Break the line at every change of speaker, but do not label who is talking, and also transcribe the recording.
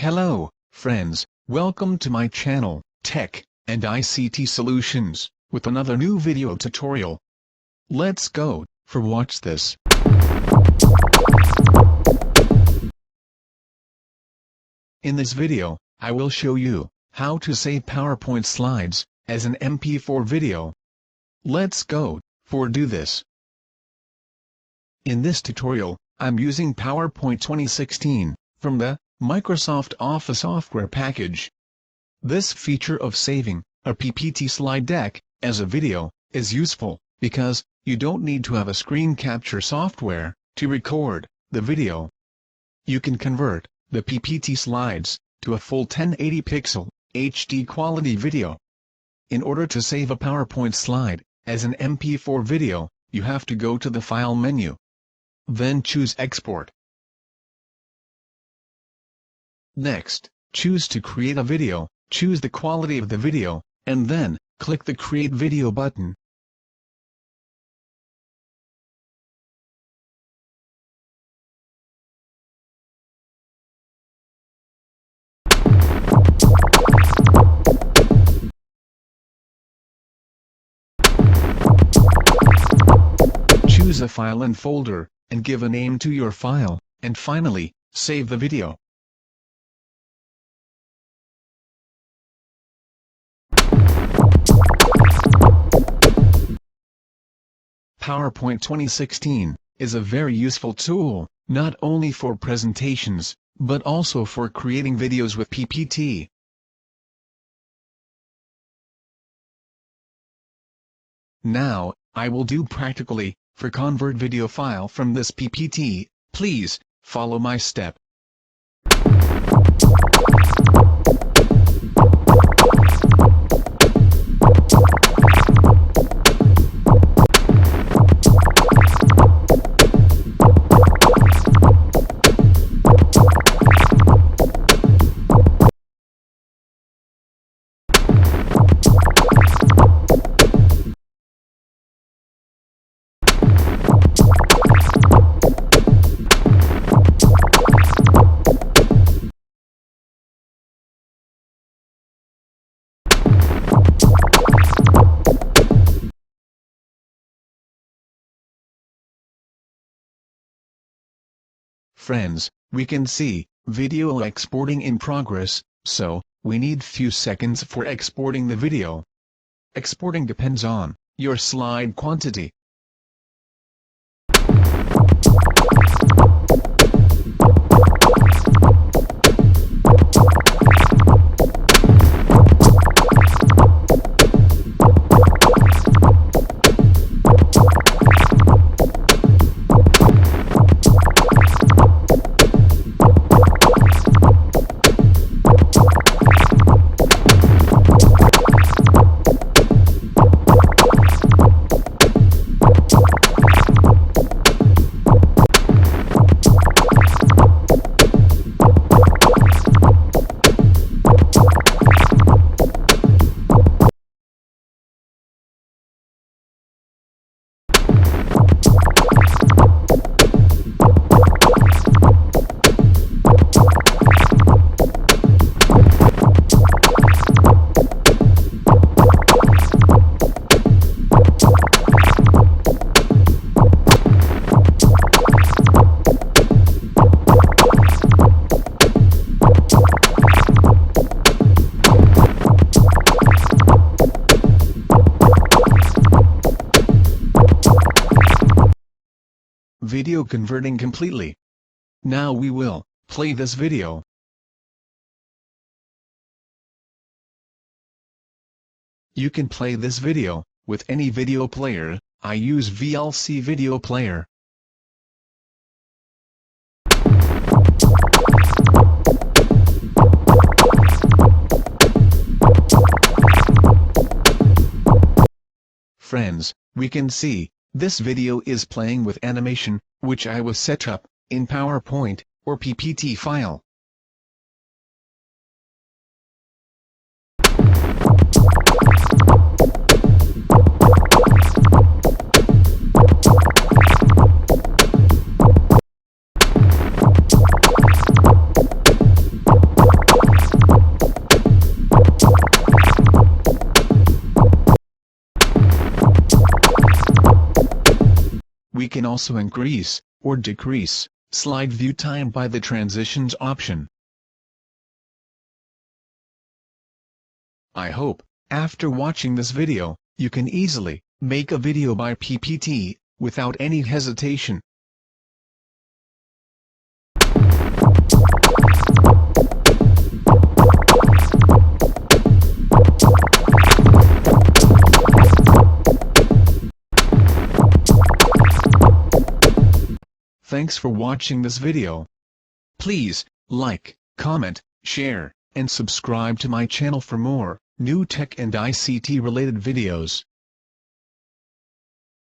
Hello, friends, welcome to my channel, Tech and ICT Solutions, with another new video tutorial. Let's go, watch this. In this video, I will show you how to save PowerPoint slides as an MP4 video. Let's go, do this. In this tutorial, I'm using PowerPoint 2016, from the Microsoft Office software package. This feature of saving a PPT slide deck as a video is useful because you don't need to have a screen capture software to record the video. You can convert the PPT slides to a full 1080 pixel HD quality video. In order to save a PowerPoint slide as an MP4 video, you have to go to the File menu. Then choose Export. Next, choose to create a video, choose the quality of the video, and then, click the Create Video button. Choose a file and folder, and give a name to your file, and finally, save the video. PowerPoint 2016 is a very useful tool, not only for presentations, but also for creating videos with PPT. Now, I will do practically, for convert video file from this PPT, please, follow my step. Friends, we can see video exporting in progress, so we need few seconds for exporting the video. Exporting depends on your slide quantity. Video converting completely. Now we will play this video. You can play this video with any video player. I use VLC video player. Friends, we can see this video is playing with animation, which I was set up in PowerPoint or PPT file. We can also increase, or decrease, slide view time by the transitions option. I hope, after watching this video, you can easily make a video by PPT, without any hesitation. Thanks for watching this video. Please, like, comment, share, and subscribe to my channel for more new tech and ICT related videos.